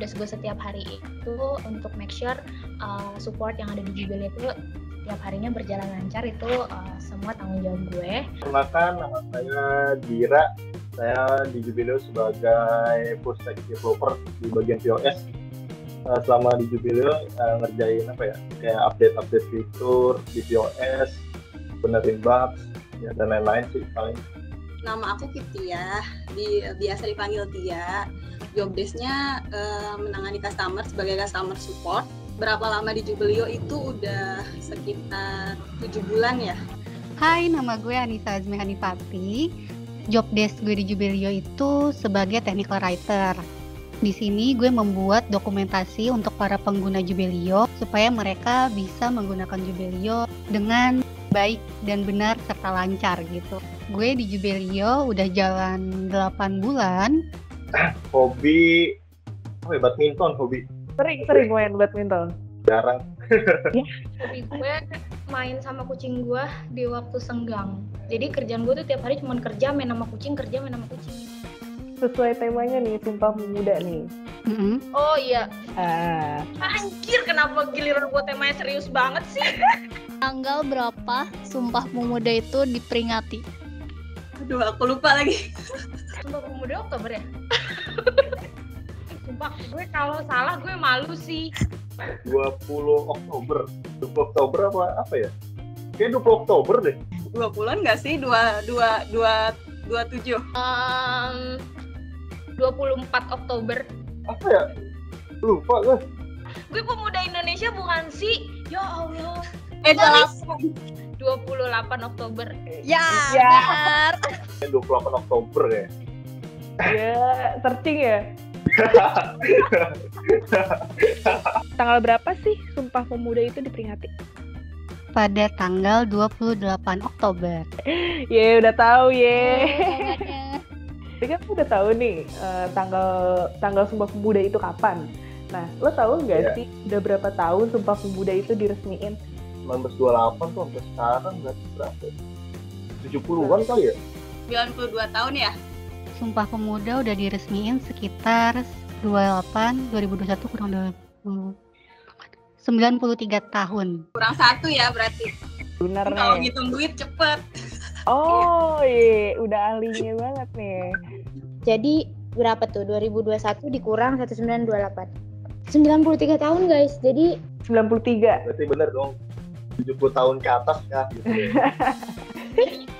tugas gue setiap hari itu untuk make sure support yang ada di Jubileo itu setiap harinya berjalan lancar, itu semua tanggung jawab gue. Perkenalkan, nama saya Dira. Saya di Jubileo sebagai full stack developer di bagian POS. Selama di Jubileo ngerjain kayak update fitur di POS, benerin bugs, ya, dan lain-lain sih paling. Nama aku Kitia, biasa dipanggil Tia. Job desk-nya menangani customer sebagai customer support. Berapa lama di Jubileo itu udah sekitar 7 bulan ya. Hai, nama gue Anissa Azmi Hanifati. Job desk gue di Jubileo itu sebagai technical writer. Di sini gue membuat dokumentasi untuk para pengguna Jubileo supaya mereka bisa menggunakan Jubileo dengan baik dan benar serta lancar gitu. Gue di Jubileo udah jalan 8 bulan. Hobi badminton, hobi. Sering main badminton. Jarang. Hobi gue main sama kucing gue di waktu senggang. Jadi kerjaan gue tuh tiap hari cuma kerja, main sama kucing, kerja, main sama kucing. Sesuai temanya nih, Sumpah Pemuda nih. Oh iya. Anjir, kenapa giliran gue temanya serius banget sih? Tanggal berapa Sumpah Pemuda itu diperingati? Aduh, aku lupa lagi. Sumpah Pemuda Oktober ya? Sumpah, gue kalau salah gue malu sih. 20 Oktober. 20 Oktober apa ya? Kayak 20 Oktober deh. 20-an nggak sih? 27. 24 Oktober. Apa ya? Lupa gue. Gue pemuda Indonesia bukan sih? Ya Allah. 28 Oktober. Ya, benar. 28 Oktober ya. Ya, searching ya. Tanggal berapa sih Sumpah Pemuda itu diperingati? Pada tanggal 28 Oktober. Ye, udah tahu ye. Bangetnya. Jadi kan udah tahu nih tanggal Sumpah Pemuda itu kapan. Nah, lo tahu nggak sih udah berapa tahun Sumpah Pemuda itu diresmiin? 1928 tuh sampai sekarang berapa? 70-an kali ya? 92 tahun ya? Sumpah Pemuda udah diresmiin sekitar 2021 kurang 93 tahun. Kurang 1 ya berarti. Bener Kalau nih. ngitung duit cepet. Oh iya, udah ahlinya banget nih. Jadi berapa tuh? 2021 dikurang 1928. 93 tahun guys. Jadi 93. Berarti bener dong. 70 tahun ke atas ya gitu ya.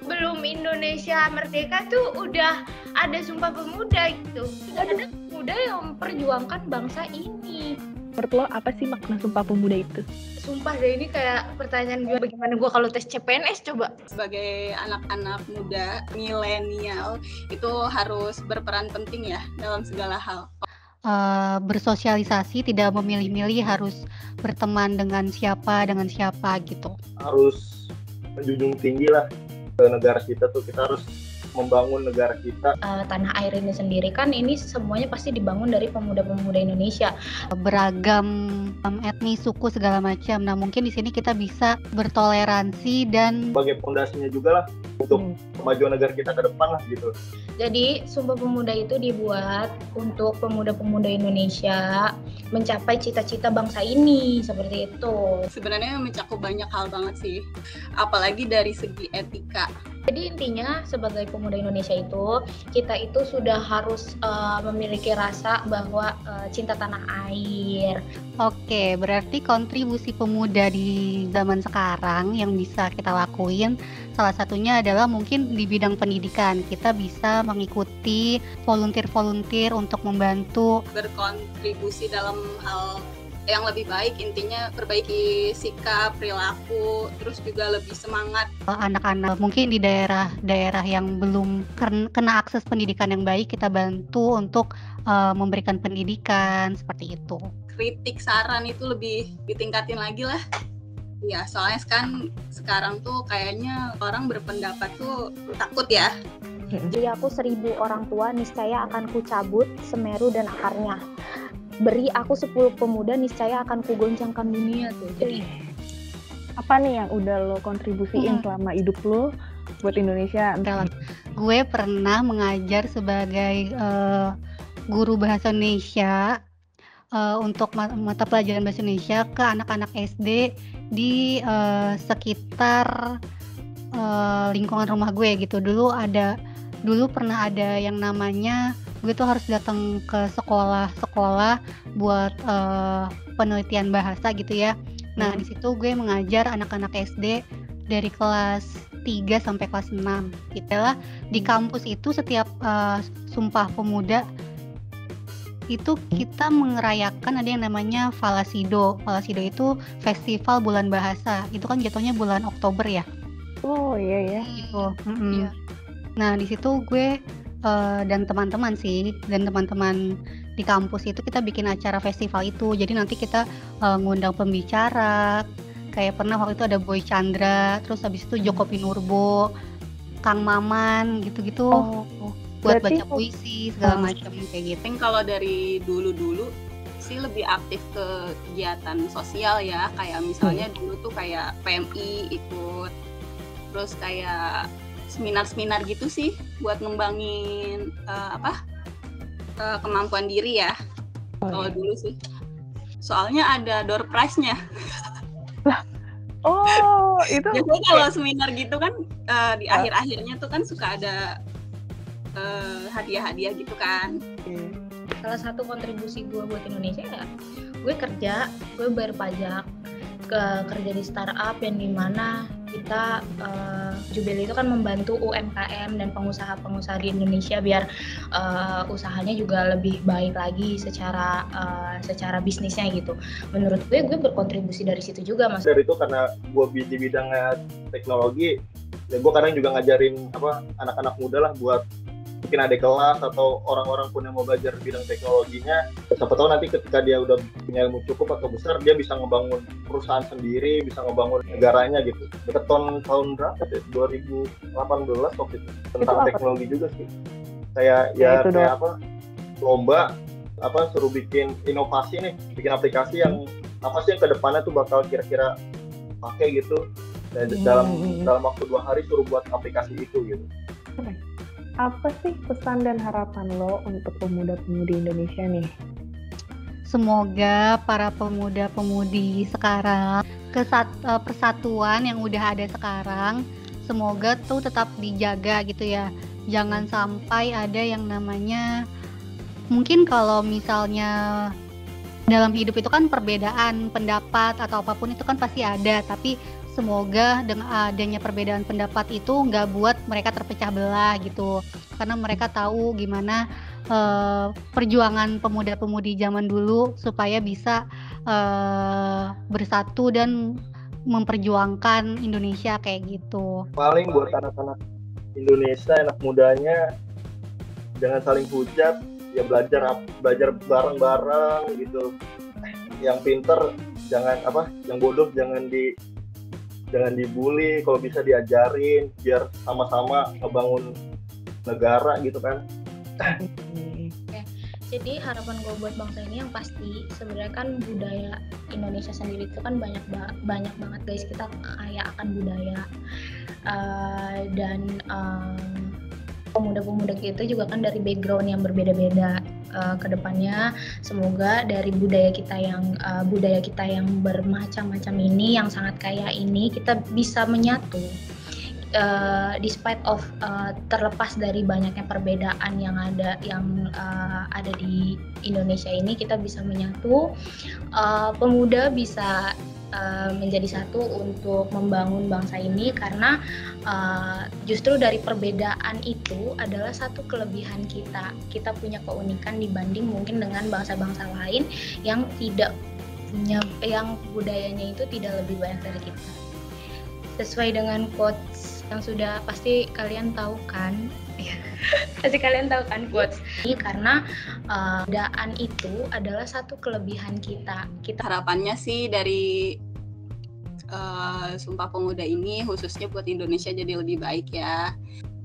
belum Indonesia merdeka tuh udah ada Sumpah Pemuda gitu. Ada pemuda yang memperjuangkan bangsa ini. Menurut lo apa sih makna Sumpah Pemuda itu? Sumpah deh, ini kayak pertanyaan gue, bagaimana gue kalau tes CPNS coba? Sebagai anak-anak muda, milenial, itu harus berperan penting ya dalam segala hal. Bersosialisasi, tidak memilih-milih harus berteman dengan siapa gitu. Harus menjunjung tinggi lah ke negara kita tuh, kita harus membangun negara kita. Tanah air ini sendiri kan ini semuanya pasti dibangun dari pemuda-pemuda Indonesia. Beragam etnis, suku segala macam. Nah, mungkin di sini kita bisa bertoleransi dan Sebagai pondasinya juga lah untuk kemajuan negara kita ke depan lah gitu. Jadi Sumpah Pemuda itu dibuat untuk pemuda-pemuda Indonesia mencapai cita-cita bangsa ini, seperti itu. Sebenarnya mencakup banyak hal banget sih, apalagi dari segi etika. Jadi intinya sebagai pemuda Indonesia itu, kita itu sudah harus memiliki rasa bahwa cinta tanah air. Oke, berarti kontribusi pemuda di zaman sekarang yang bisa kita lakuin, salah satunya adalah mungkin di bidang pendidikan. Kita bisa mengikuti volunteer untuk membantu Berkontribusi dalam hal yang lebih baik, intinya perbaiki sikap, perilaku, terus juga lebih semangat. Anak-anak mungkin di daerah yang belum kena akses pendidikan yang baik, kita bantu untuk memberikan pendidikan seperti itu. Kritik, saran itu lebih ditingkatin lagi lah. Ya, soalnya kan sekarang tuh kayaknya orang berpendapat tuh takut ya. Jadi aku 1000 orang tua niscaya akan kucabut Semeru dan akarnya. Beri aku 10 pemuda niscaya akan kugoncangkan dunia tuh. Jadi Apa nih yang udah lo kontribusiin selama hidup lo buat Indonesia? Gue pernah mengajar sebagai guru bahasa Indonesia untuk mata pelajaran bahasa Indonesia ke anak-anak SD di sekitar lingkungan rumah gue gitu. Dulu pernah ada yang namanya gue tuh harus datang ke sekolah buat penelitian bahasa gitu ya. Nah, di situ gue mengajar anak-anak SD dari kelas 3 sampai kelas 6 gitu lah. Di kampus itu setiap Sumpah Pemuda itu kita mengerayakan ada yang namanya Falasido. Falasido itu festival bulan bahasa. Itu kan jatuhnya bulan Oktober ya. Oh iya ya. Gitu. Nah, di situ gue dan teman-teman di kampus itu kita bikin acara festival itu. Jadi nanti kita ngundang pembicara. Kayak pernah waktu itu ada Boy Chandra, terus habis itu Joko Pinurbo, Kang Maman gitu-gitu. Buat baca puisi segala macam kayak gitu. Kalau dari dulu sih lebih aktif ke kegiatan sosial ya, kayak misalnya dulu tuh kayak PMI ikut, terus kayak seminar-seminar gitu sih buat ngembangin kemampuan diri ya. Kalau dulu sih, soalnya ada door prize-nya. Oh itu. Biasanya kalau seminar gitu kan di akhir-akhirnya tuh kan suka ada hadiah-hadiah gitu kan. Salah satu kontribusi gue buat Indonesia ya, gue bayar pajak, kerja di startup yang dimana kita Jubilee itu kan membantu UMKM dan pengusaha-pengusaha di Indonesia biar usahanya juga lebih baik lagi secara bisnisnya gitu. Menurut gue berkontribusi dari situ juga, Mas. Dari itu karena gue di bidangnya teknologi, ya gue kadang juga ngajarin anak-anak muda lah buat mungkin adik kelas atau orang-orang pun yang mau belajar bidang teknologinya, siapa tahu nanti ketika dia udah punya ilmu cukup atau besar, dia bisa ngebangun perusahaan sendiri, bisa ngebangun negaranya gitu. Dekat tahun berapa ya? 2018 waktu itu. Tentang teknologi juga sih. Kayak lomba suruh bikin inovasi nih, bikin aplikasi yang apa sih yang kedepannya tuh bakal kira-kira pakai gitu. Dan dalam waktu 2 hari suruh buat aplikasi itu gitu. Apa sih pesan dan harapan lo untuk pemuda-pemudi Indonesia nih? Semoga para pemuda-pemudi sekarang, persatuan yang udah ada sekarang, semoga tuh tetap dijaga gitu ya. Jangan sampai ada yang namanya, mungkin kalau misalnya dalam hidup itu kan perbedaan pendapat atau apapun itu kan pasti ada, tapi semoga dengan adanya perbedaan pendapat itu nggak buat mereka terpecah belah gitu, karena mereka tahu gimana perjuangan pemuda-pemudi zaman dulu supaya bisa bersatu dan memperjuangkan Indonesia kayak gitu. Paling buat anak-anak Indonesia, anak mudanya, jangan saling hujat, ya belajar bareng-bareng gitu. Yang pinter jangan yang bodoh jangan dibully, kalau bisa diajarin biar sama-sama ngebangun negara gitu kan. Jadi harapan gue buat bangsa ini yang pasti sebenarnya kan budaya Indonesia sendiri itu kan banyak banget guys, kita kaya akan budaya dan pemuda-pemuda kita juga kan dari background yang berbeda-beda. Kedepannya semoga dari budaya kita yang bermacam-macam ini, yang sangat kaya ini, kita bisa menyatu despite of terlepas dari banyaknya perbedaan yang ada di Indonesia ini, kita bisa menyatu, pemuda bisa menjadi satu untuk membangun bangsa ini, karena justru dari perbedaan itu adalah satu kelebihan kita punya keunikan dibanding mungkin dengan bangsa-bangsa lain yang tidak punya, yang budayanya itu tidak lebih banyak dari kita. Sesuai dengan quotes yang sudah pasti kalian tahu kan quotes ini, karena perbedaan itu adalah satu kelebihan kita. Harapannya sih dari Sumpah Pemuda ini khususnya buat Indonesia jadi lebih baik ya.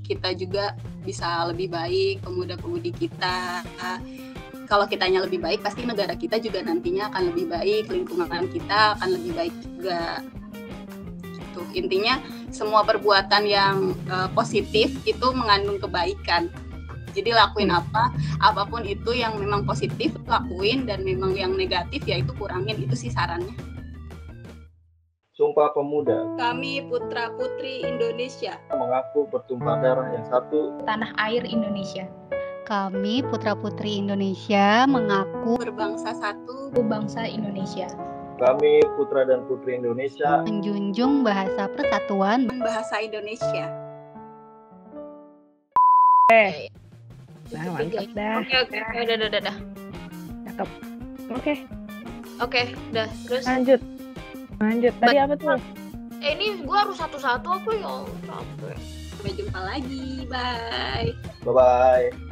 Kita juga bisa lebih baik, pemuda-pemudi kita. Kalau kitanya lebih baik, pasti negara kita juga nantinya akan lebih baik, lingkungan kita akan lebih baik juga. Gitu. Intinya semua perbuatan yang positif itu mengandung kebaikan. Jadi lakuin apapun itu yang memang positif lakuin, dan memang yang negatif ya itu kurangin, itu sih sarannya. Sumpah Pemuda. Kami putra-putri Indonesia Mengaku bertumpah darah yang satu. Tanah air Indonesia. Kami putra-putri Indonesia mengaku berbangsa satu. Bangsa Indonesia. Kami putra dan putri Indonesia menjunjung bahasa persatuan Bahasa Indonesia. Nah, mantap dah. Oke, udah. Cakep. Oke, Udah. Terus lanjut. Tadi apa tuh? ini gua harus satu-satu apa ya? Capek. Sampai jumpa lagi. Bye. bye bye